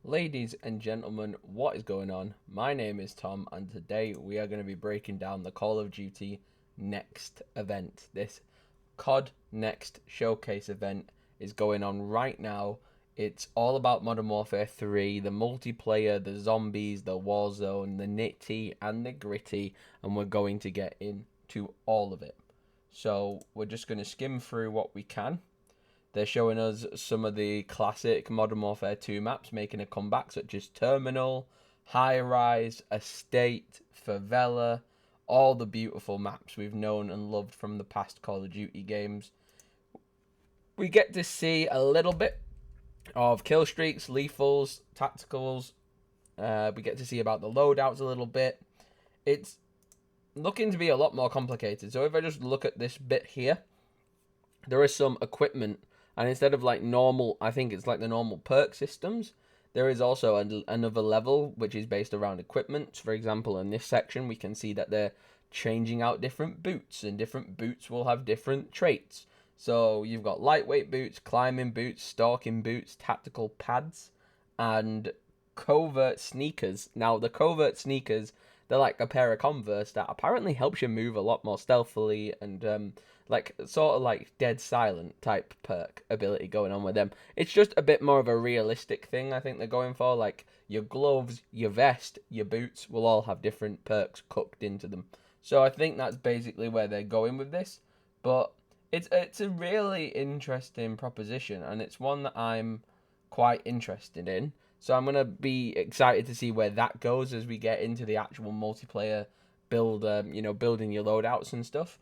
Ladies and gentlemen, what is going on? My name is Tom, and today we are going to be breaking down the Call of Duty Next event. This COD Next showcase event is going on right now. It's all about Modern Warfare 3, the multiplayer, the zombies, the Warzone, the nitty and the gritty, and we're going to get into all of it. So we're just going to skim through what we can. They're showing us some of the classic Modern Warfare 2 maps making a comeback, such as Terminal, High Rise, Estate, Favela, all the beautiful maps we've known and loved from the past Call of Duty games. We get to see a little bit of kill streaks, lethals, tacticals. We get to see about the loadouts a little bit. It's looking to be a lot more complicated. So if I just look at this bit here, there is some equipment, and instead of like normal, I think it's like the normal perk systems, there is also another level which is based around equipment. For example, in this section we can see that they're changing out different boots, and different boots will have different traits. So you've got lightweight boots, climbing boots, stalking boots, tactical pads, and covert sneakers. Now the covert sneakers, they're like a pair of Converse that apparently helps you move a lot more stealthily, and like sort of like dead silent type perk ability going on with them. It's just a bit more of a realistic thing I think they're going for. Like your gloves, your vest, your boots will all have different perks cooked into them. So I think that's basically where they're going with this. But it's a really interesting proposition, and it's one that I'm quite interested in. So I'm gonna be excited to see where that goes as we get into the actual multiplayer build. Building your loadouts and stuff.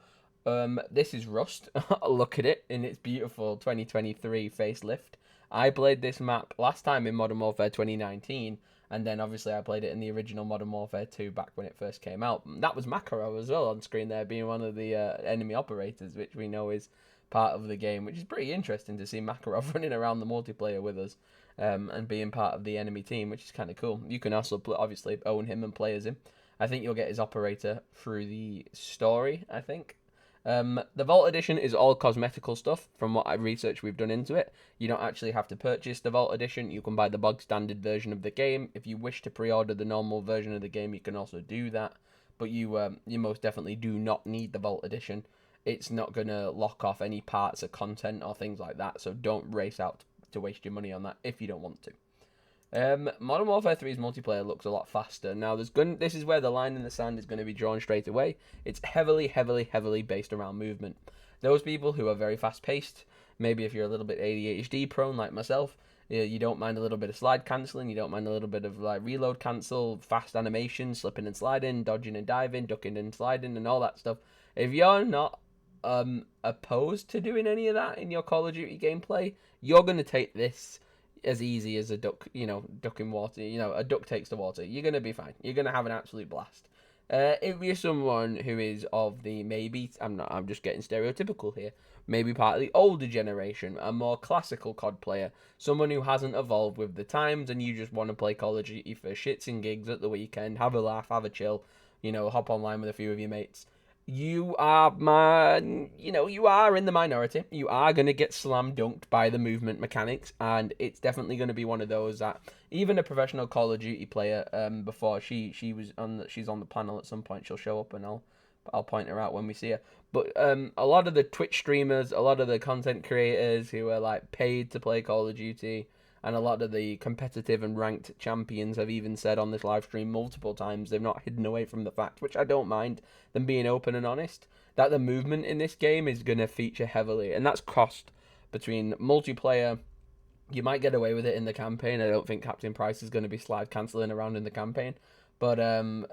This is Rust. Look at it in its beautiful 2023 facelift. I played this map last time in Modern Warfare 2019, and then obviously I played it in the original Modern Warfare 2 back when it first came out. That was Makarov as well on screen there, being one of the enemy operators, which we know is part of the game, which is pretty interesting to see Makarov running around the multiplayer with us, and being part of the enemy team, which is kind of cool. You can also obviously own him and play as him. I think you'll get his operator through the story, I think. The Vault Edition is all cosmetical stuff from what I researched we've done into it. You don't actually have to purchase the Vault Edition. You can buy the bog standard version of the game. If you wish to pre-order the normal version of the game, you can also do that. But you most definitely do not need the Vault Edition. It's not going to lock off any parts of content or things like that, so don't race out to waste your money on that if you don't want to. Modern Warfare 3's multiplayer looks a lot faster. Now, this is where the line in the sand is going to be drawn straight away. It's heavily, heavily, heavily based around movement. Those people who are very fast-paced, maybe if you're a little bit ADHD prone like myself, you don't mind a little bit of slide cancelling, you don't mind a little bit of like reload cancel, fast animation, slipping and sliding, dodging and diving, ducking and sliding, and all that stuff. If you're not opposed to doing any of that in your Call of Duty gameplay, you're going to take this as easy as a duck, duck in water. A duck takes the water. You're going to be fine. You're going to have an absolute blast. If you're someone who is of the I'm just getting stereotypical here, maybe part of the older generation, a more classical COD player, someone who hasn't evolved with the times, and you just want to play Call of Duty for shits and gigs at the weekend, have a laugh, have a chill, hop online with a few of your mates, you are you are in the minority. You are going to get slam dunked by the movement mechanics, and it's definitely going to be one of those that even a professional Call of Duty player, before she's on the panel at some point, she'll show up, and I'll point her out when we see her. But a lot of the Twitch streamers, a lot of the content creators who are like paid to play Call of Duty, and a lot of the competitive and ranked champions have even said on this live stream multiple times, they've not hidden away from the fact, which I don't mind them being open and honest, that the movement in this game is going to feature heavily. And that's crossed between multiplayer. You might get away with it in the campaign. I don't think Captain Price is going to be slide cancelling around in the campaign. But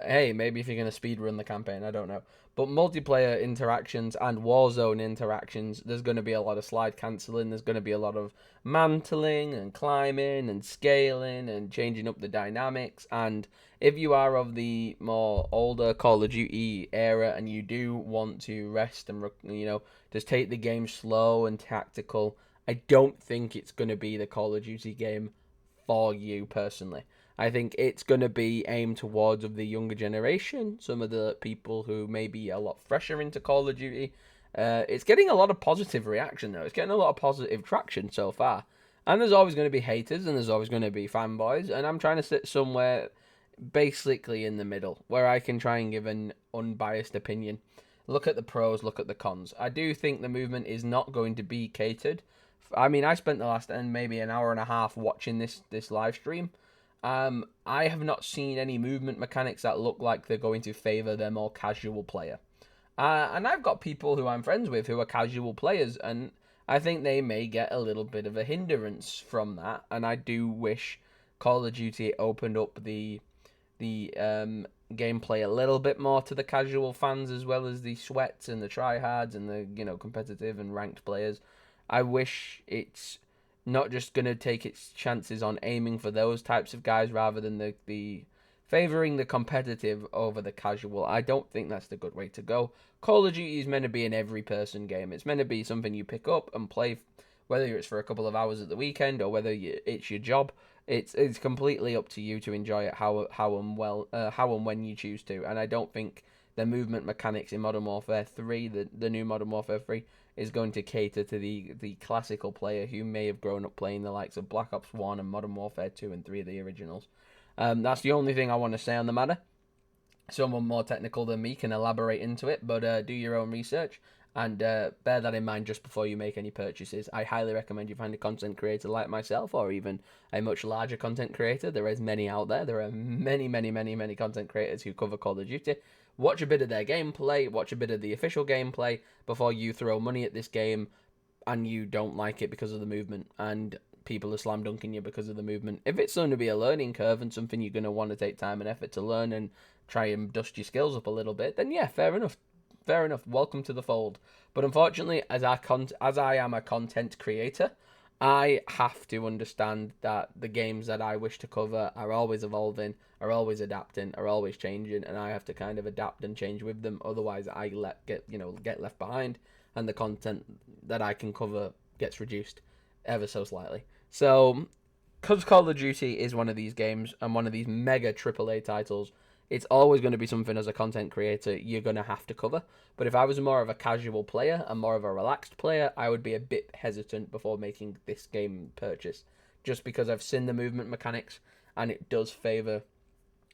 hey, maybe if you're going to speedrun the campaign, I don't know. But multiplayer interactions and Warzone interactions, there's going to be a lot of slide cancelling. There's going to be a lot of mantling and climbing and scaling and changing up the dynamics. And if you are of the more older Call of Duty era and you do want to rest and just take the game slow and tactical, I don't think it's going to be the Call of Duty game for you personally. I think it's going to be aimed towards of the younger generation, some of the people who may be a lot fresher into Call of Duty. It's getting a lot of positive reaction, though. It's getting a lot of positive traction so far. And there's always going to be haters and there's always going to be fanboys. And I'm trying to sit somewhere basically in the middle where I can try and give an unbiased opinion. Look at the pros, look at the cons. I do think the movement is not going to be catered. I mean, I spent the last maybe an hour and a half watching this live stream. I have not seen any movement mechanics that look like they're going to favor their more casual player. And I've got people who I'm friends with who are casual players, and I think they may get a little bit of a hindrance from that. And I do wish Call of Duty opened up the gameplay a little bit more to the casual fans, as well as the sweats and the tryhards and the competitive and ranked players. I wish it's not just going to take its chances on aiming for those types of guys rather than the favoring the competitive over the casual. I don't think that's the good way to go. Call of Duty is meant to be an every person game. It's meant to be something you pick up and play, whether it's for a couple of hours at the weekend or whether it's your job. It's completely up to you to enjoy it how and when you choose to. And I don't think the movement mechanics in Modern Warfare 3, the new Modern Warfare 3, is going to cater to the classical player who may have grown up playing the likes of Black Ops 1 and Modern Warfare 2 and 3 of the originals. That's the only thing I want to say on the matter. Someone more technical than me can elaborate into it, but do your own research and bear that in mind just before you make any purchases. I highly recommend you find a content creator like myself, or even a much larger content creator. There is many out there. There are many, many, many, many content creators who cover Call of Duty. Watch a bit of their gameplay, watch a bit of the official gameplay before you throw money at this game and you don't like it because of the movement and people are slam dunking you because of the movement. If it's going to be a learning curve and something you're going to want to take time and effort to learn and try and dust your skills up a little bit, then yeah, fair enough. Fair enough. Welcome to the fold. But unfortunately, as I am a content creator, I have to understand that the games that I wish to cover are always evolving, are always adapting, are always changing, and I have to kind of adapt and change with them. Otherwise, I get left behind, and the content that I can cover gets reduced ever so slightly. So, because Call of Duty is one of these games and one of these mega AAA titles, it's always going to be something as a content creator you're going to have to cover. But if I was more of a casual player and more of a relaxed player, I would be a bit hesitant before making this game purchase. Just because I've seen the movement mechanics and it does favour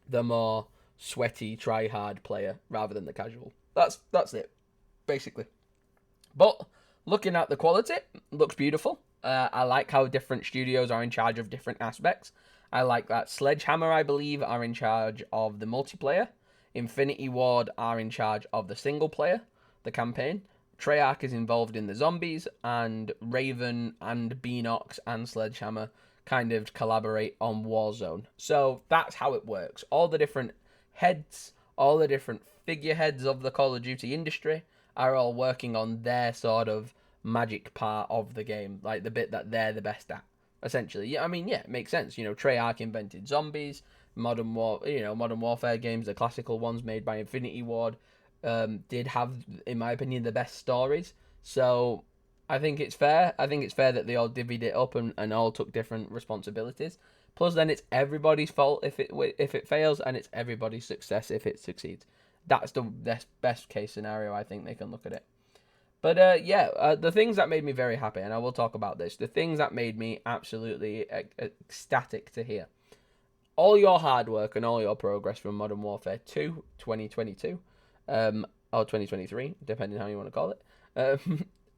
the more sweaty, try-hard player rather than the casual. That's it, basically. But looking at the quality, looks beautiful. I like how different studios are in charge of different aspects. I like that Sledgehammer, I believe, are in charge of the multiplayer. Infinity Ward are in charge of the single player, the campaign. Treyarch is involved in the zombies, and Raven and Beanox and Sledgehammer kind of collaborate on Warzone. So that's how it works. All the different heads, all the different figureheads of the Call of Duty industry are all working on their sort of magic part of the game, like the bit that they're the best at. Essentially, yeah, I mean, yeah, it makes sense. Treyarch invented zombies, modern warfare games, the classical ones made by Infinity Ward, did have, in my opinion, the best stories. So I think it's fair. I think it's fair that they all divvied it up and all took different responsibilities. Plus, then it's everybody's fault if it fails, and it's everybody's success if it succeeds. That's the best case scenario. I think they can look at it. But the things that made me very happy, and I will talk about this, the things that made me absolutely ecstatic to hear. All your hard work and all your progress from Modern Warfare 2, 2022, or 2023, depending how you want to call it,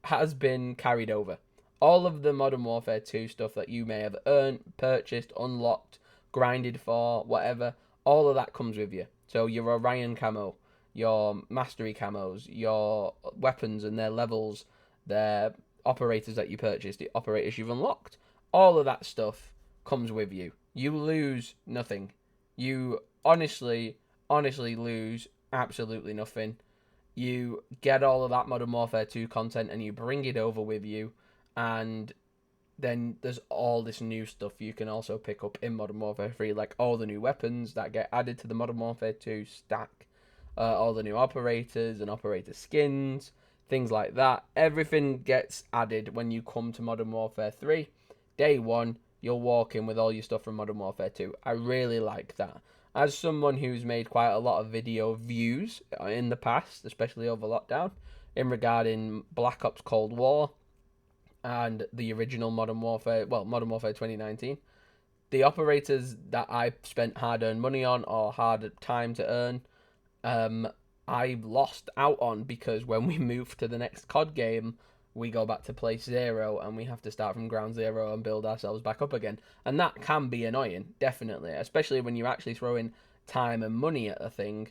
has been carried over. All of the Modern Warfare 2 stuff that you may have earned, purchased, unlocked, grinded for, whatever, all of that comes with you. So your Orion camo, your mastery camos, your weapons and their levels, their operators that you purchased, the operators you've unlocked, all of that stuff comes with you. You lose nothing. You honestly lose absolutely nothing. You get all of that Modern Warfare 2 content and you bring it over with you, and then there's all this new stuff you can also pick up in Modern Warfare 3, like all the new weapons that get added to the Modern Warfare 2 stack, all the new operators and operator skins, things like that. Everything gets added when you come to Modern Warfare 3. Day one, you'll walk in with all your stuff from Modern Warfare 2. I really like that. As someone who's made quite a lot of video views in the past, especially over lockdown, in regarding Black Ops Cold War, and the original Modern Warfare, well, Modern Warfare 2019, the operators that I spent hard-earned money on or hard time to earn, um, I lost out on because when we move to the next COD game, we go back to place zero and we have to start from ground zero and build ourselves back up again. And that can be annoying, definitely, especially when you're actually throwing time and money at a thing.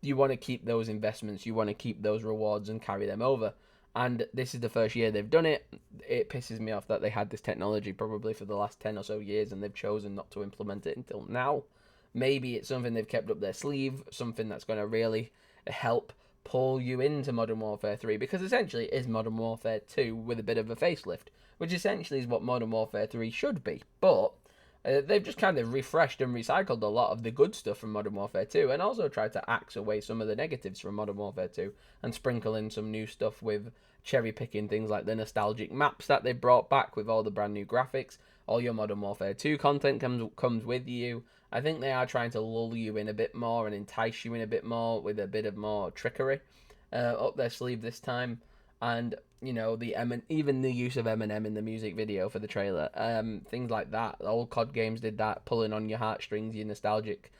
You want to keep those investments, you want to keep those rewards and carry them over. And this is the first year they've done it. It pisses me off that they had this technology probably for the last 10 or so years and they've chosen not to implement it until now. Maybe it's something they've kept up their sleeve, something that's going to really help pull you into Modern Warfare 3, because essentially it is Modern Warfare 2 with a bit of a facelift, which essentially is what Modern Warfare 3 should be. But they've just kind of refreshed and recycled a lot of the good stuff from Modern Warfare 2 and also tried to axe away some of the negatives from Modern Warfare 2 and sprinkle in some new stuff with cherry picking things like the nostalgic maps that they brought back with all the brand new graphics. All your Modern Warfare 2 content comes with you. I think they are trying to lull you in a bit more and entice you in a bit more with a bit of more trickery up their sleeve this time. And you know, even the use of Eminem in the music video for the trailer, things like that. The old COD games did that, pulling on your heartstrings, your nostalgic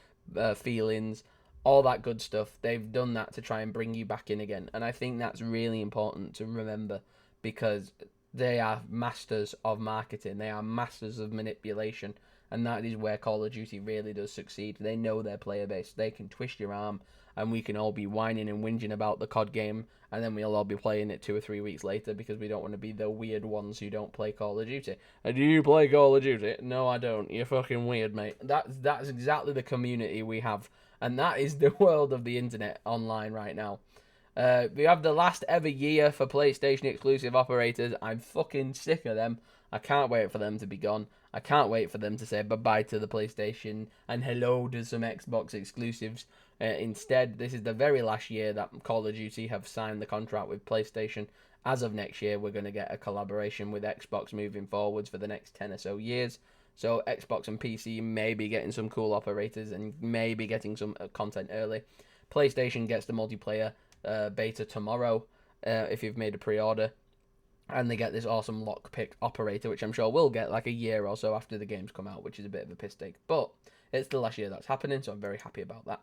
feelings, all that good stuff. They've done that to try and bring you back in again, and I think that's really important to remember because they are masters of marketing. They are masters of manipulation, and that is where Call of Duty really does succeed. They know their player base. They can twist your arm, and we can all be whining and whinging about the COD game, and then we'll all be playing it 2 or 3 weeks later because we don't want to be the weird ones who don't play Call of Duty. Do you play Call of Duty? No, I don't. You're fucking weird, mate. That's exactly the community we have, and that is the world of the internet online right now. We have the last ever year for PlayStation exclusive operators. I'm fucking sick of them. I can't wait for them to be gone. I can't wait for them to say bye-bye to the PlayStation and hello to some Xbox exclusives. Instead, this is the very last year that Call of Duty have signed the contract with PlayStation. As of next year, we're going to get a collaboration with Xbox moving forwards for the next 10 or so years. So Xbox and PC may be getting some cool operators and maybe getting some content early. PlayStation gets the multiplayer beta tomorrow if you've made a pre-order, and they get this awesome lockpick operator, which I'm sure we'll get like a year or so after the games come out, which is a bit of a piss take, but it's the last year that's happening, so I'm very happy about that.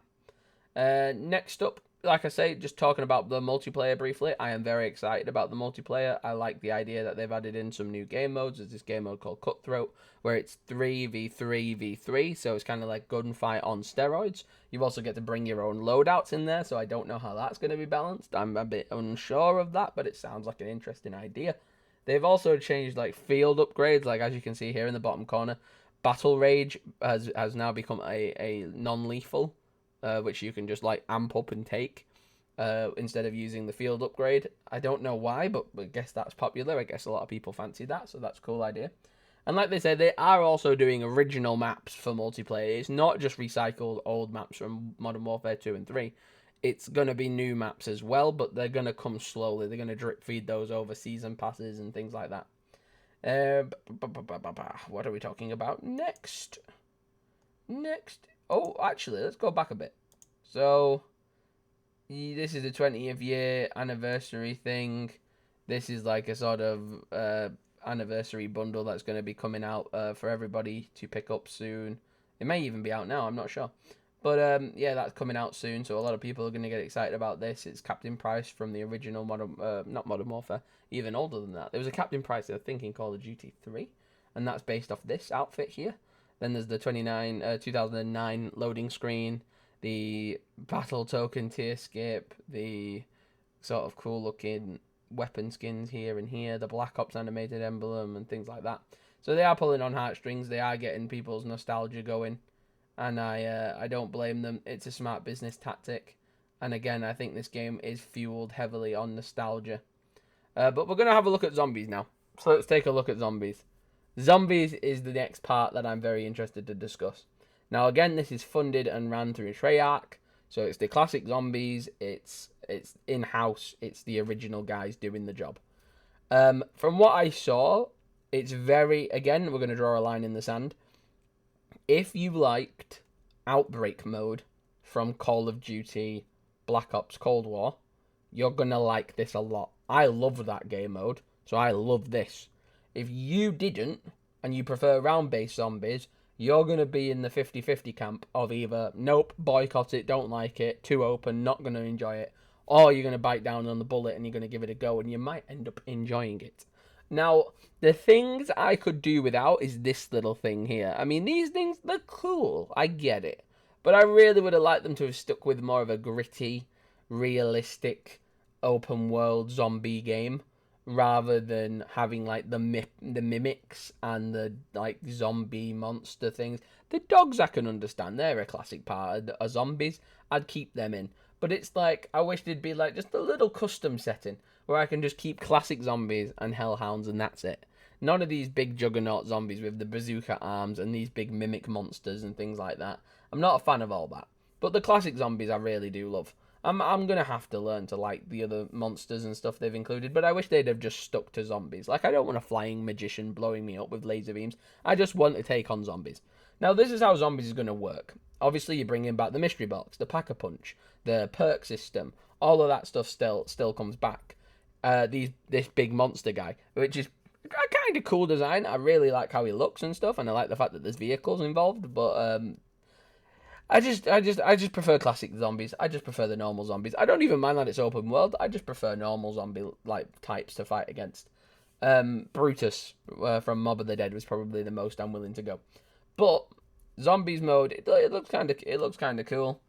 Next up, like I say, just talking about the multiplayer briefly, I am very excited about the multiplayer. I like the idea that they've added in some new game modes. There's this game mode called Cutthroat, where it's 3v3v3, so it's kind of like gunfight on steroids. You also get to bring your own loadouts in there, so I don't know how that's going to be balanced. I'm a bit unsure of that, but it sounds like an interesting idea. They've also changed like field upgrades, like as you can see here in the bottom corner. Battle Rage has now become a non-lethal, which you can just like amp up and take instead of using the field upgrade. I don't know why, but I guess that's popular. I guess a lot of people fancy that, so that's a cool idea. And like they said, they are also doing original maps for multiplayer. It's not just recycled old maps from Modern Warfare 2 and 3. It's going to be new maps as well, but they're going to come slowly. They're going to drip feed those over season passes and things like that. What are we talking about next? Oh, actually, let's go back a bit. So, this is the 20th year anniversary thing. This is like a sort of anniversary bundle that's going to be coming out for everybody to pick up soon. It may even be out now, I'm not sure. But yeah, that's coming out soon, so a lot of people are going to get excited about this. It's Captain Price from the original not Modern Warfare, even older than that. There was a Captain Price, I think, in Call of Duty 3, and that's based off this outfit here. Then there's the 2009 loading screen, the battle token tier skip, the sort of cool looking weapon skins here and here, the Black Ops animated emblem and things like that. So they are pulling on heartstrings. They are getting people's nostalgia going, and I don't blame them. It's a smart business tactic, and again, I think this game is fueled heavily on nostalgia. But we're gonna have a look at zombies now. So let's take a look at zombies. Zombies is the next part that I'm very interested to discuss. Now again, this is funded and ran through Treyarch, so it's the classic zombies. It's in-house. It's the original guys doing the job. From what I saw, it's very, again, we're going to draw a line in the sand. If you liked Outbreak mode from Call of Duty Black Ops Cold War, you're going to like this a lot. I love that game mode, so I love this. If you didn't, and you prefer round-based zombies, you're going to be in the 50-50 camp of either, nope, boycott it, don't like it, too open, not going to enjoy it, or you're going to bite down on the bullet and you're going to give it a go, and you might end up enjoying it. Now, the things I could do without is this little thing here. I mean, these things, they're cool, I get it. But I really would have liked them to have stuck with more of a gritty, realistic, open world zombie game, rather than having like the mimics and the like zombie monster things. The dogs I can understand, they're a classic part of zombies. I'd keep them in. But it's like, I wish there'd be like just a little custom setting where I can just keep classic zombies and hellhounds and that's it. None of these big juggernaut zombies with the bazooka arms and these big mimic monsters and things like that. I'm not a fan of all that. But the classic zombies I really do love. I'm going to have to learn to like the other monsters and stuff they've included, but I wish they'd have just stuck to zombies. Like, I don't want a flying magician blowing me up with laser beams. I just want to take on zombies. Now, this is how zombies is going to work. Obviously, you're bringing back the mystery box, the pack-a-punch, the perk system. All of that stuff still comes back. This big monster guy, which is a kind of cool design. I really like how he looks and stuff, and I like the fact that there's vehicles involved, but I just prefer classic zombies. I just prefer the normal zombies. I don't even mind that it's open world. I just prefer normal zombie like types to fight against. Brutus from Mob of the Dead was probably the most I'm willing to go. But zombies mode, it looks kind of cool.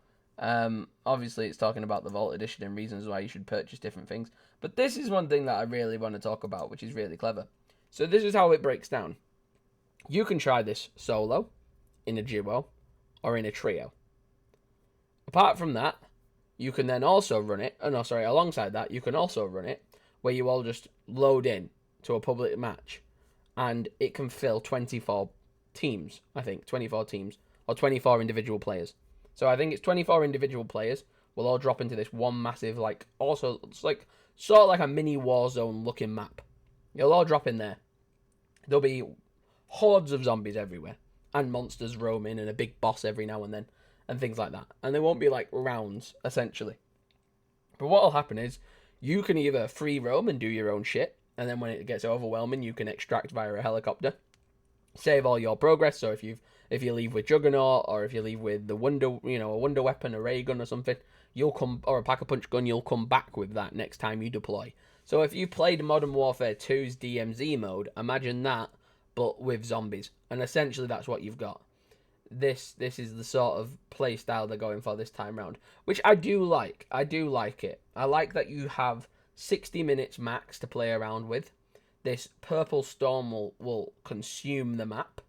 Obviously it's talking about the Vault Edition and reasons why you should purchase different things. But this is one thing that I really want to talk about, which is really clever. So this is how it breaks down. You can try this solo, in a duo, or in a trio. Apart from that, you can then also run it, alongside that, you can also run it where you all just load in to a public match and it can fill 24 teams, I think, 24 teams, or 24 individual players. So I think it's 24 individual players will all drop into this one massive, like, also, it's like, sort of like a mini Warzone looking map. You'll all drop in there. There'll be hordes of zombies everywhere, and monsters roaming, and a big boss every now and then, and things like that. And they won't be like rounds, essentially. But what'll happen is, you can either free roam and do your own shit, and then when it gets overwhelming, you can extract via a helicopter, save all your progress. So if you leave with Juggernaut, or if you leave with the a wonder weapon, a ray gun or something, or a pack-a-punch gun, you'll come back with that next time you deploy. So if you played Modern Warfare 2's DMZ mode, imagine that, but with zombies. And essentially that's what you've got. This is the sort of play style they're going for this time round, which I do like. I do like it. I like that you have 60 minutes max to play around with. This purple storm will consume the map,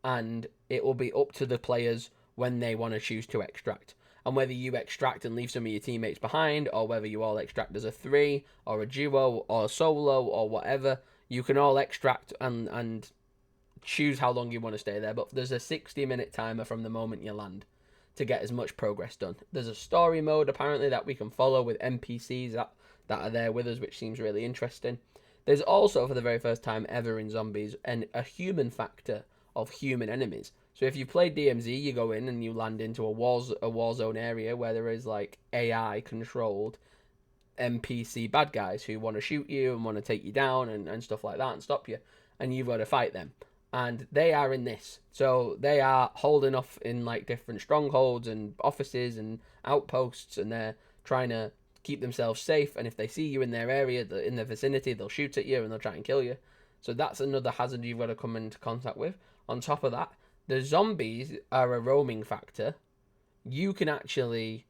and it will be up to the players when they want to choose to extract. And whether you extract and leave some of your teammates behind, or whether you all extract as a 3, or a duo, or a solo, or whatever, you can all extract and choose how long you want to stay there. But there's a 60-minute timer from the moment you land to get as much progress done. There's a story mode, apparently, that we can follow with NPCs that are there with us, which seems really interesting. There's also, for the very first time ever in zombies, a human factor of human enemies. So if you play DMZ, you go in and you land into a war zone area where there is like AI controlled NPC bad guys who want to shoot you and want to take you down and stuff like that and stop you, and you've got to fight them. And they are in this, so they are holding off in like different strongholds and offices and outposts, and they're trying to keep themselves safe. And if they see you in their area, in their vicinity, they'll shoot at you and they'll try and kill you. So that's another hazard you've got to come into contact with. On top of that, the zombies are a roaming factor. You can actually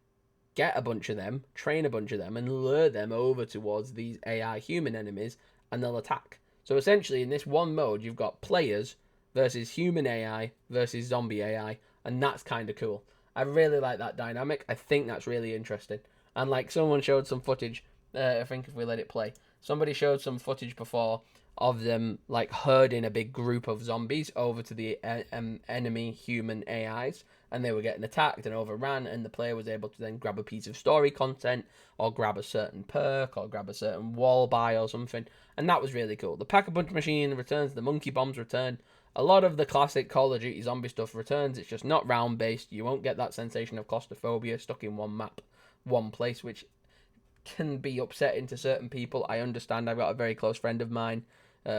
get a bunch of them, train a bunch of them, and lure them over towards these AI human enemies, and they'll attack. So essentially, in this one mode, you've got players versus human AI versus zombie AI, and that's kind of cool. I really like that dynamic. I think that's really interesting. And like someone showed some footage, I think if we let it play, somebody showed some footage before of them like herding a big group of zombies over to the enemy human AIs, and they were getting attacked and overran, and the player was able to then grab a piece of story content, or grab a certain perk, or grab a certain wall buy or something, and that was really cool. The Pack-a-Punch machine returns, the monkey bombs return, a lot of the classic Call of Duty zombie stuff returns. It's just not round based. You won't get that sensation of claustrophobia stuck in one map, one place, which can be upsetting to certain people. I understand. I've got a very close friend of mine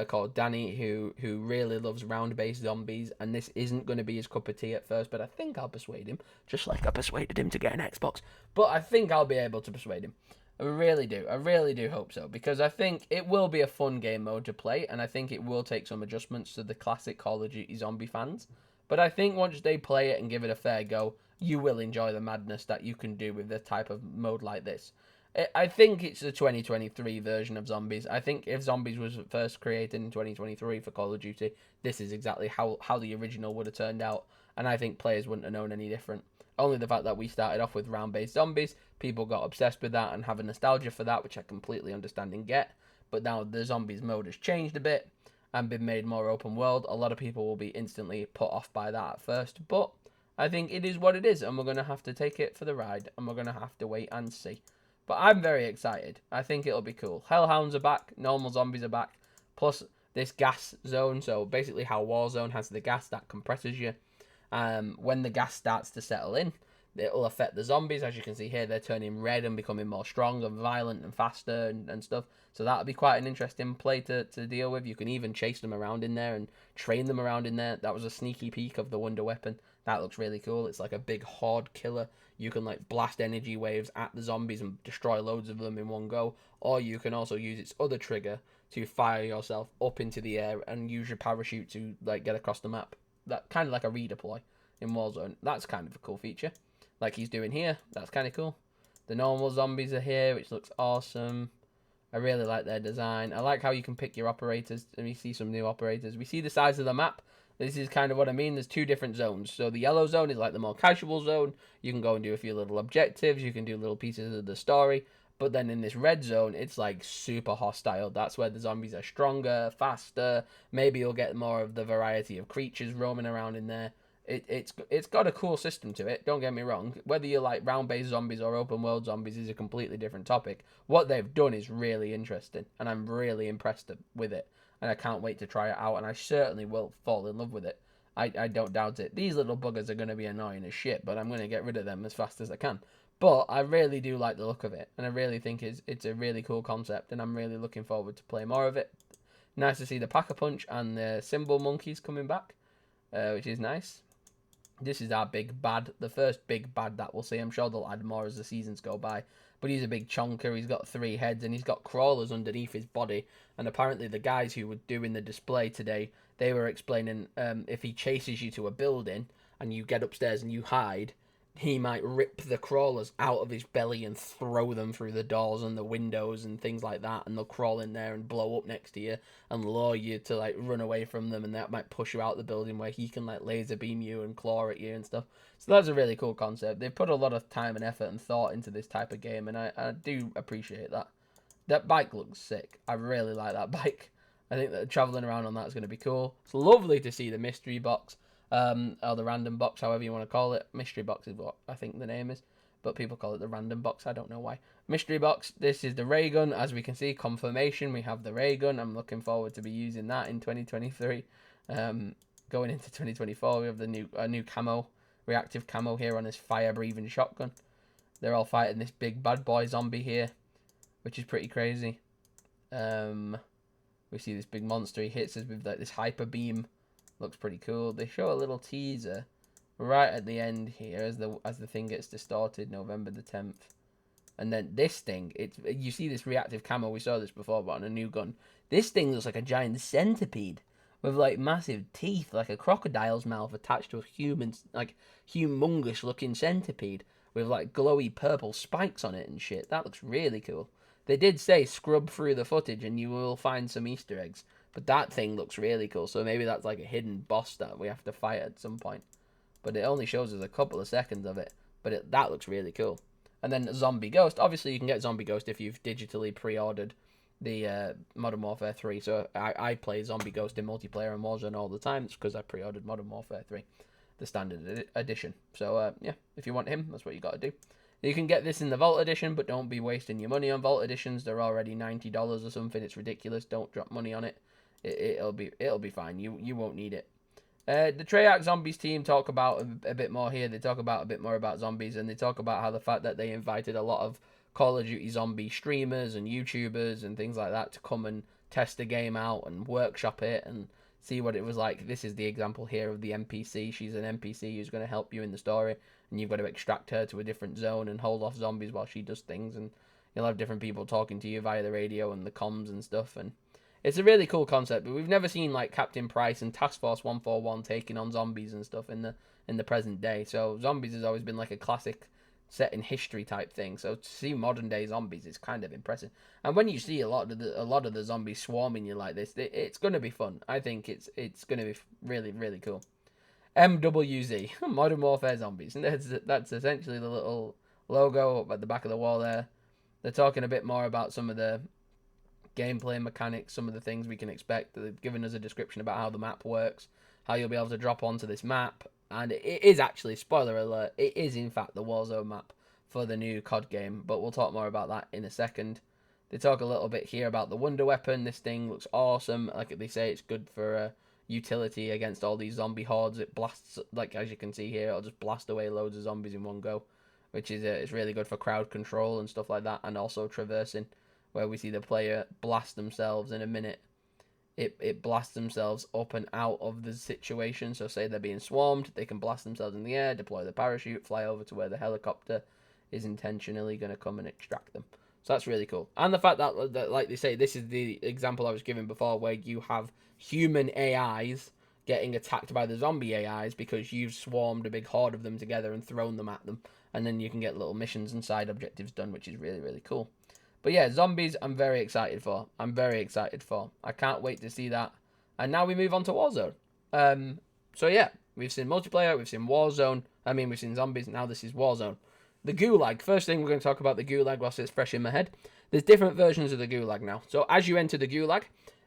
called Danny, who really loves round-based zombies, and this isn't going to be his cup of tea at first, but I think I'll persuade him, just like I persuaded him to get an Xbox. But I think I'll be able to persuade him. I really do hope so, because I think it will be a fun game mode to play, and I think it will take some adjustments to the classic Call of Duty zombie fans. But I think once they play it and give it a fair go, you will enjoy the madness that you can do with this type of mode like this. I think it's the 2023 version of Zombies. I think if Zombies was first created in 2023 for Call of Duty, this is exactly how the original would have turned out, and I think players wouldn't have known any different. Only the fact that we started off with round-based zombies, people got obsessed with that and have a nostalgia for that, which I completely understand and get. But now the zombies mode has changed a bit and been made more open world. A lot of people will be instantly put off by that at first, but I think it is what it is, and we're going to have to take it for the ride, and we're going to have to wait and see. But I'm very excited. I think it'll be cool. Hellhounds are back, normal zombies are back, plus this gas zone, so basically how Warzone has the gas that compresses you. When the gas starts to settle in, it'll affect the zombies. As you can see here, they're turning red and becoming more strong and violent and faster and stuff. So that'll be quite an interesting play to deal with. You can even chase them around in there and train them around in there. That was a sneaky peek of the wonder weapon. That looks really cool. It's like a big horde killer. You can like blast energy waves at the zombies and destroy loads of them in one go. Or you can also use its other trigger to fire yourself up into the air and use your parachute to like get across the map. That kind of like a redeploy in Warzone. That's kind of a cool feature, like he's doing here. That's kind of cool. The normal zombies are here, which looks awesome. I really like their design. I like how you can pick your operators, and we see some new operators. We see the size of the map. This is kind of what I mean. There's two different zones. So the yellow zone is like the more casual zone. You can go and do a few little objectives. You can do little pieces of the story. But then in this red zone, it's like super hostile. That's where the zombies are stronger, faster. Maybe you'll get more of the variety of creatures roaming around in there. It's got a cool system to it, don't get me wrong. Whether you like round-based zombies or open-world zombies is a completely different topic. What they've done is really interesting, and I'm really impressed with it. And I can't wait to try it out, and I certainly will fall in love with it. I don't doubt it. These little buggers are going to be annoying as shit, but I'm going to get rid of them as fast as I can. But I really do like the look of it, and I really think it's a really cool concept, and I'm really looking forward to play more of it. Nice to see the Pack-a-Punch and the Symbol Monkeys coming back, which is nice. This is our big bad, the first big bad that we'll see. I'm sure they'll add more as the seasons go by. But he's a big chonker, he's got 3 heads, and he's got crawlers underneath his body. And apparently the guys who were doing the display today, they were explaining if he chases you to a building and you get upstairs and you hide, he might rip the crawlers out of his belly and throw them through the doors and the windows and things like that, and they'll crawl in there and blow up next to you and lure you to like run away from them, and that might push you out the building where he can like laser beam you and claw at you and stuff. So that's a really cool concept. They've put a lot of time and effort and thought into this type of game, and I do appreciate that. That bike looks sick. I really like that bike. I think that traveling around on that is going to be cool. It's lovely to see the mystery box. Or the random box, however you want to call it. Mystery box is what I think the name is, but people call it the random box. I don't know why. Mystery box. This is the ray gun, as we can see. Confirmation. We have the ray gun. I'm looking forward to be using that in 2023. Going into 2024, we have the new camo, reactive camo here on this fire-breathing shotgun. They're all fighting this big bad boy zombie here, which is pretty crazy. We see this big monster. He hits us with like this hyper beam. Looks pretty cool. They show a little teaser right at the end here as the thing gets distorted, November the 10th. And then this thing, you see this reactive camo, we saw this before, but on a new gun. This thing looks like a giant centipede with like massive teeth, like a crocodile's mouth attached to a humongous looking centipede with like glowy purple spikes on it and shit. That looks really cool. They did say scrub through the footage and you will find some Easter eggs. But that thing looks really cool, so maybe that's like a hidden boss that we have to fight at some point. But it only shows us a couple of seconds of it, but that looks really cool. And then Zombie Ghost. Obviously, you can get Zombie Ghost if you've digitally pre-ordered the Modern Warfare 3. So I play Zombie Ghost in multiplayer and Warzone all the time. It's because I pre-ordered Modern Warfare 3, the standard edition. So, yeah, if you want him, that's what you got to do. You can get this in the Vault Edition, but don't be wasting your money on Vault Editions. They're already $90 or something. It's ridiculous. Don't drop money on it. It'll be fine. You won't need it. The Treyarch Zombies team talk about a bit more here. They talk about a bit more about zombies, and they talk about how the fact that they invited a lot of Call of Duty zombie streamers and YouTubers and things like that to come and test the game out and workshop it and see what it was like. This is the example here of the NPC. She's an NPC who's going to help you in the story, and you've got to extract her to a different zone and hold off zombies while she does things, and you'll have different people talking to you via the radio and the comms and stuff, and it's a really cool concept. But we've never seen like Captain Price and Task Force 141 taking on zombies and stuff in the present day. So zombies has always been like a classic set in history type thing. So to see modern day zombies is kind of impressive. And when you see a lot of the zombies swarming you like this, it's going to be fun. I think it's going to be really, really cool. MWZ, Modern Warfare Zombies, and that's essentially the little logo up at the back of the wall there. They're talking a bit more about some of the gameplay mechanics, some of the things we can expect. They've given us a description about how the map works, how you'll be able to drop onto this map, and it is actually, spoiler alert, it is in fact the Warzone map for the new COD game, but we'll talk more about that in a second. They talk a little bit here about the Wonder Weapon. This thing looks awesome. Like they say, it's good for utility against all these zombie hordes. It blasts, like as you can see here, it'll just blast away loads of zombies in one go, which is it's really good for crowd control and stuff like that, and also traversing, where we see the player blast themselves in a minute. It blasts themselves up and out of the situation. So say they're being swarmed, they can blast themselves in the air, deploy the parachute, fly over to where the helicopter is intentionally going to come and extract them. So that's really cool. And the fact that, like they say, this is the example I was giving before, where you have human AIs getting attacked by the zombie AIs because you've swarmed a big horde of them together and thrown them at them. And then you can get little missions and side objectives done, which is really, really cool. But yeah, zombies, I'm very excited for. I can't wait to see that. And now we move on to Warzone. So yeah, we've seen multiplayer, we've seen Warzone. We've seen zombies, now this is Warzone. The Gulag. First thing we're going to talk about the Gulag whilst it's fresh in my head. There's different versions of the Gulag now. So as you enter the Gulag,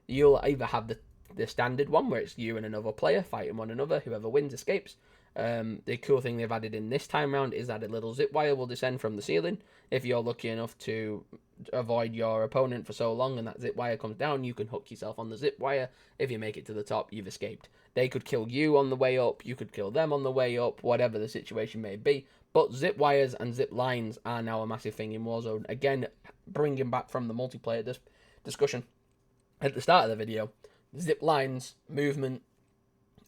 you'll either have the standard one, where it's you and another player fighting one another. Whoever wins escapes. The cool thing they've added in this time round is that a little zip wire will descend from the ceiling. If you're lucky enough to avoid your opponent for so long and that zip wire comes down, you can hook yourself on the zip wire. If you make it to the top, you've escaped. They could kill you on the way up, you could kill them on the way up, whatever the situation may be. But zip wires and zip lines are now a massive thing in Warzone. Again, bringing back from the multiplayer discussion at the start of the video, zip lines, movement,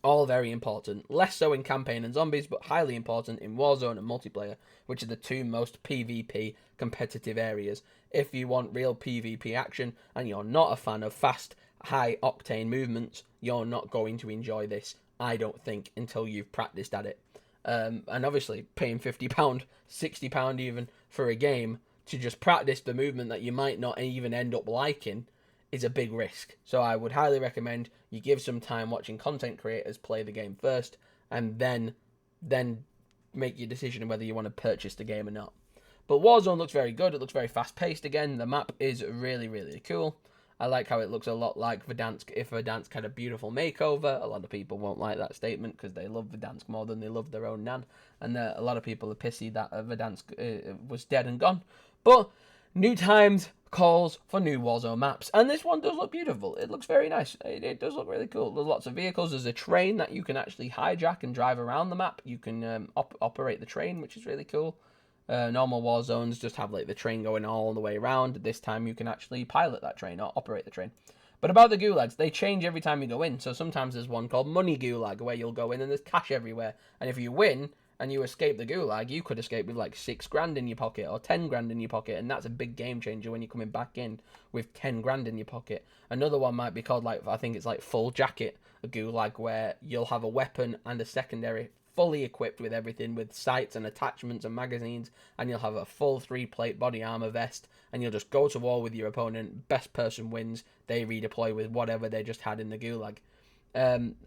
all very important. Less so in campaign and zombies, but highly important in Warzone and multiplayer, which are the two most PvP competitive areas. If you want real PvP action and you're not a fan of fast, high-octane movements, you're not going to enjoy this, I don't think, until you've practiced at it. And obviously, paying £50, £60 even, for a game to just practice the movement that you might not even end up liking is a big risk. So I would highly recommend you give some time watching content creators play the game first, and then make your decision whether you want to purchase the game or not. But Warzone looks very good. It looks very fast-paced again. The map is really, really cool. I like how it looks a lot like Verdansk if Verdansk had a beautiful makeover. A lot of people won't like that statement because they love Verdansk more than they love their own Nan. And a lot of people are pissy that Verdansk was dead and gone. But new times calls for new Warzone maps. And this one does look beautiful. It looks very nice. It does look really cool. There's lots of vehicles. There's a train that you can actually hijack and drive around the map. You can operate the train, which is really cool. Normal Warzones just have like the train going all the way around. This time you can actually pilot that train or operate the train. But about the gulags, they change every time you go in. So sometimes there's one called Money Gulag where you'll go in and there's cash everywhere. And if you win and you escape the gulag, you could escape with like $6,000 in your pocket or $10,000 in your pocket. And that's a big game changer when you're coming back in with $10,000 in your pocket. Another one might be called like, I think it's like Full Jacket, a gulag, where you'll have a weapon and a secondary fully equipped with everything, with sights and attachments and magazines, and you'll have a full 3-plate body armor vest, and you'll just go to war with your opponent. Best person wins. They redeploy with whatever they just had in the gulag.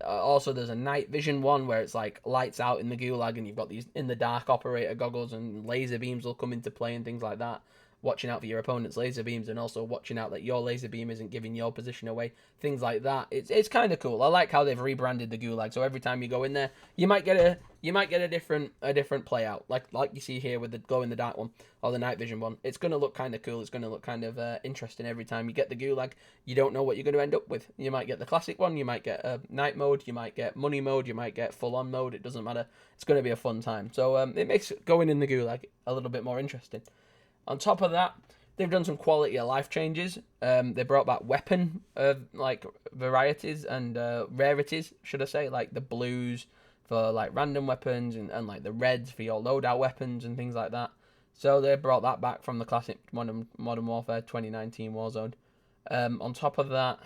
Also, there's a night vision one where it's like lights out in the gulag, and you've got these in the dark operator goggles, and laser beams will come into play and things like that. Watching out for your opponent's laser beams, and also watching out that your laser beam isn't giving your position away. Things like that. It's kind of cool. I like how they've rebranded the gulag. So every time you go in there, you might get a different play out, like you see here with the glow in the dark one or the night vision one. It's gonna look kind of cool. It's gonna look kind of interesting every time you get the gulag. You don't know what you're gonna end up with. You might get the classic one. You might get night mode. You might get money mode. You might get full on mode. It doesn't matter. It's gonna be a fun time. So it makes going in the gulag a little bit more interesting. On top of that, They've done some quality of life changes. They brought back weapon like varieties and rarities, should I say, like the blues for like random weapons and like the reds for your loadout weapons and things like that. So they brought that back from the classic Modern Warfare 2019 Warzone. On top of that,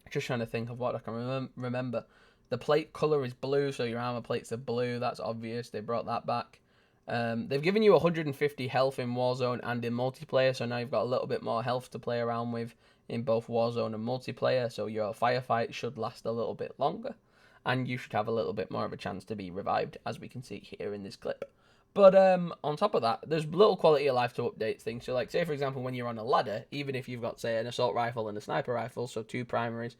just trying to think of what I can remember. The plate color is blue, so your armor plates are blue. That's obvious. They brought that back. They've given you 150 health in Warzone and in multiplayer, so now you've got a little bit more health to play around with in both Warzone and multiplayer, so your firefight should last a little bit longer, and you should have a little bit more of a chance to be revived, as we can see here in this clip. But on top of that, there's little quality of life to update things. So, like, say, for example, when you're on a ladder, even if you've got, say, an assault rifle and a sniper rifle, so 2 primaries,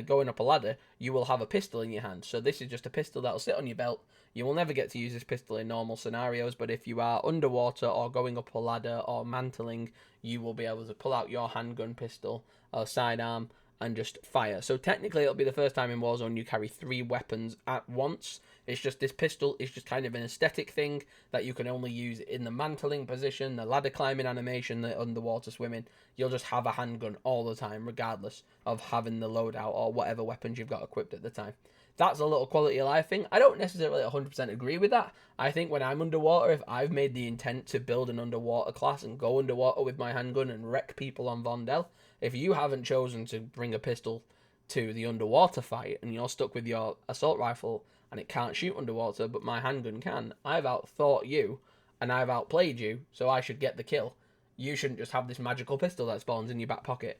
going up a ladder, you will have a pistol in your hand. So this is just a pistol that'll sit on your belt. You will never get to use this pistol in normal scenarios, but if you are underwater or going up a ladder or mantling, you will be able to pull out your handgun pistol or sidearm and just fire. So technically it'll be the first time in Warzone you carry 3 weapons at once. It's just this pistol is just kind of an aesthetic thing that you can only use in the mantling position, the ladder climbing animation, the underwater swimming. You'll just have a handgun all the time, regardless of having the loadout or whatever weapons you've got equipped at the time. That's a little quality of life thing. I don't necessarily 100% agree with that. I think when I'm underwater, if I've made the intent to build an underwater class and go underwater with my handgun and wreck people on Vondel, if you haven't chosen to bring a pistol to the underwater fight and you're stuck with your assault rifle and it can't shoot underwater but my handgun can, I've outthought you and I've outplayed you, so I should get the kill. You shouldn't just have this magical pistol that spawns in your back pocket.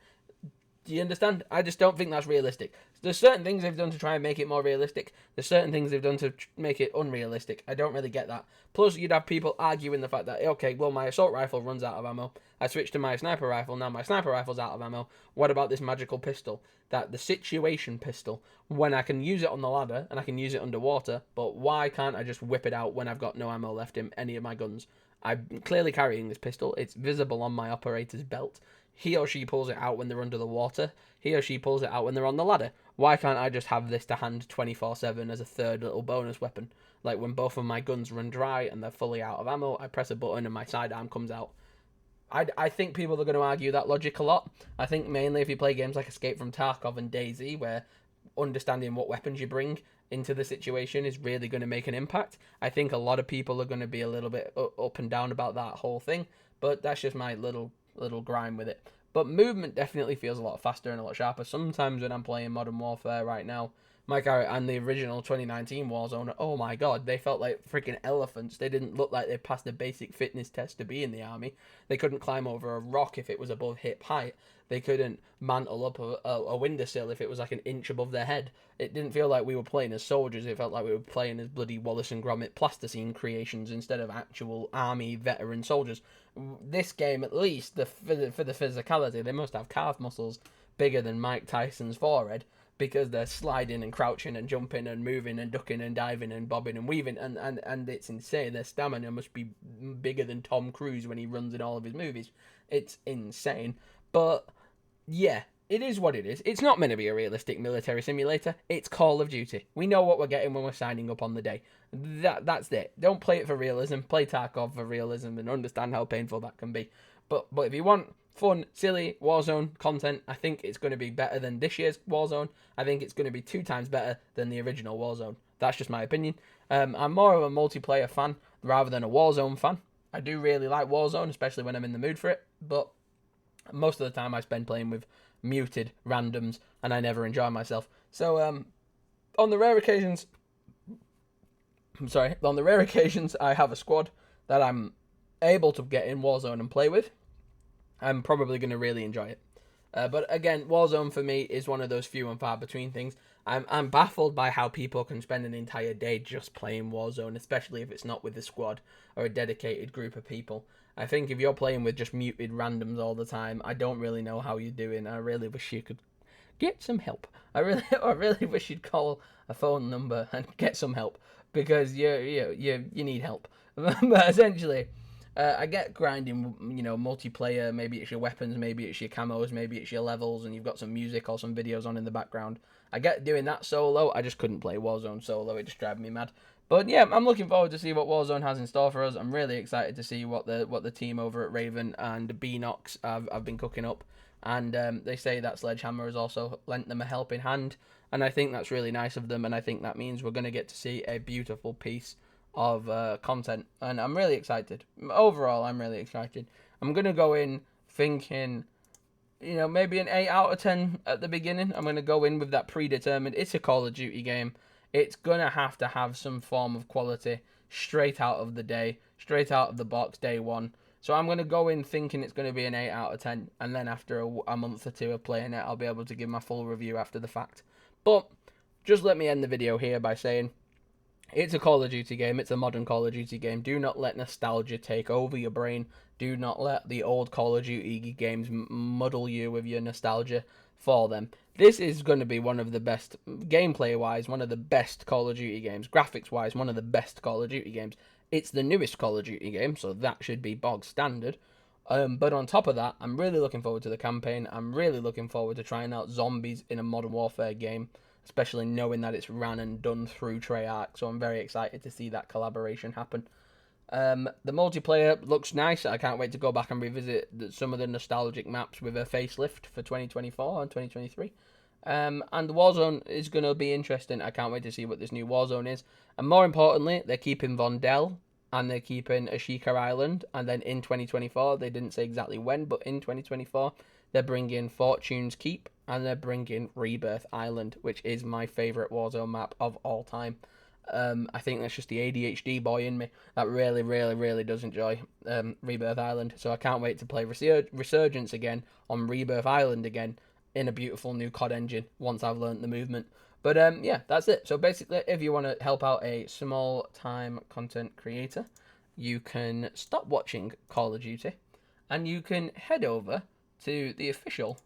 Do you understand? I just don't think that's realistic. There's certain things they've done to try and make it more realistic. There's certain things they've done to make it unrealistic. I don't really get that. Plus, you'd have people arguing the fact that, okay, well, my assault rifle runs out of ammo. I switched to my sniper rifle. Now my sniper rifle's out of ammo. What about this magical pistol? That the situation pistol, when I can use it on the ladder and I can use it underwater, but why can't I just whip it out when I've got no ammo left in any of my guns? I'm clearly carrying this pistol. It's visible on my operator's belt. He or she pulls it out when they're under the water. He or she pulls it out when they're on the ladder. Why can't I just have this to hand 24/7 as a third little bonus weapon? Like when both of my guns run dry and they're fully out of ammo, I press a button and my sidearm comes out. I think people are going to argue that logic a lot. I think mainly if you play games like Escape from Tarkov and DayZ, where understanding what weapons you bring into the situation is really going to make an impact. I think a lot of people are going to be a little bit up and down about that whole thing, but that's just my little grime with it. But movement definitely feels a lot faster and a lot sharper. Sometimes when I'm playing Modern Warfare right now, my character and the original 2019 Warzone, oh my god, they felt like freaking elephants. They didn't look like they passed a basic fitness test to be in the army. They couldn't climb over a rock if it was above hip height. They couldn't mantle up a windowsill if it was like an inch above their head. It didn't feel like we were playing as soldiers. It felt like we were playing as bloody Wallace and Gromit plasticine creations instead of actual army veteran soldiers. This game, at least, for the physicality, they must have calf muscles bigger than Mike Tyson's forehead, because they're sliding and crouching and jumping and moving and ducking and diving and bobbing and weaving, and it's insane. Their stamina must be bigger than Tom Cruise when he runs in all of his movies. It's insane. But yeah, it is what it is. It's not meant to be a realistic military simulator. It's Call of Duty. We know what we're getting when we're signing up on the day. That's it. Don't play it for realism. Play Tarkov for realism and understand how painful that can be. But if you want fun, silly Warzone content, I think it's going to be better than this year's Warzone. I think it's going to be 2 times better than the original Warzone. That's just my opinion. I'm more of a multiplayer fan rather than a Warzone fan. I do really like Warzone, especially when I'm in the mood for it, but most of the time I spend playing with muted randoms and I never enjoy myself. So on the rare occasions I have a squad that I'm able to get in Warzone and play with, I'm probably going to really enjoy it. But again, Warzone for me is one of those few and far between things. I'm baffled by how people can spend an entire day just playing Warzone, especially if it's not with a squad or a dedicated group of people. I think if you're playing with just muted randoms all the time, I don't really know how you're doing. I really wish you could get some help. I really wish you'd call a phone number and get some help, because you need help. But essentially, I get grinding, multiplayer. Maybe it's your weapons, maybe it's your camos, maybe it's your levels, and you've got some music or some videos on in the background. I get doing that solo. I just couldn't play Warzone solo. It just drives me mad. But yeah, I'm looking forward to see what Warzone has in store for us. I'm really excited to see what the team over at Raven and Beanox have been cooking up. And they say that Sledgehammer has also lent them a helping hand, and I think that's really nice of them. And I think that means we're going to get to see a beautiful piece of content, and I'm really excited. Overall, I'm really excited. I'm going to go in thinking, maybe an 8 out of 10 at the beginning. I'm going to go in with that predetermined. It's a Call of Duty game. It's going to have some form of quality straight out of the day, straight out of the box, day one. So I'm going to go in thinking it's going to be an 8 out of 10. And then after a month or two of playing it, I'll be able to give my full review after the fact. But just let me end the video here by saying, it's a Call of Duty game. It's a modern Call of Duty game. Do not let nostalgia take over your brain. Do not let the old Call of Duty games muddle you with your nostalgia for them. This is going to be one of the best, gameplay-wise, one of the best Call of Duty games. Graphics-wise, one of the best Call of Duty games. It's the newest Call of Duty game, so that should be bog standard. But on top of that, I'm really looking forward to the campaign. I'm really looking forward to trying out zombies in a Modern Warfare game, especially knowing that it's ran and done through Treyarch, so I'm very excited to see that collaboration happen. The multiplayer looks nice. I can't wait to go back and revisit some of the nostalgic maps with a facelift for 2024 and 2023. And the Warzone is going to be interesting. I can't wait to see what this new Warzone is. And more importantly, they're keeping Vondel and they're keeping Ashika Island. And then in 2024, they didn't say exactly when, but in 2024, they're bringing Fortune's Keep and they're bringing Rebirth Island, which is my favourite Warzone map of all time. I think that's just the ADHD boy in me that really, really, really does enjoy Rebirth Island. So I can't wait to play Resurgence again on Rebirth Island again in a beautiful new COD engine once I've learned the movement. But yeah, that's it. So basically, if you want to help out a small-time content creator, you can stop watching Call of Duty and you can head over to the official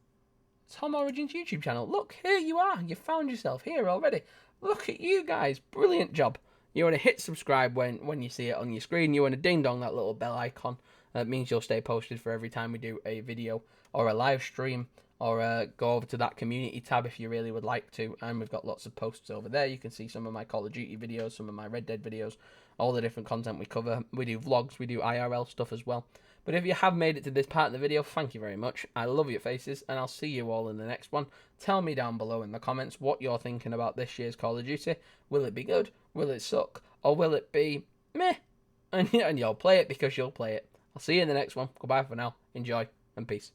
Tom Origins YouTube channel. Look, here you are. You found yourself here already. Look at you guys. Brilliant job. You want to hit subscribe when you see it on your screen. You want to ding dong that little bell icon. That means you'll stay posted for every time we do a video or a live stream, or go over to that community tab if you really would like to. And we've got lots of posts over there. You can see some of my Call of Duty videos, some of my Red Dead videos, all the different content we cover. We do vlogs, we do IRL stuff as well. But if you have made it to this part of the video, thank you very much. I love your faces, and I'll see you all in the next one. Tell me down below in the comments what you're thinking about this year's Call of Duty. Will it be good? Will it suck? Or will it be meh? And you'll play it because you'll play it. I'll see you in the next one. Goodbye for now. Enjoy, and peace.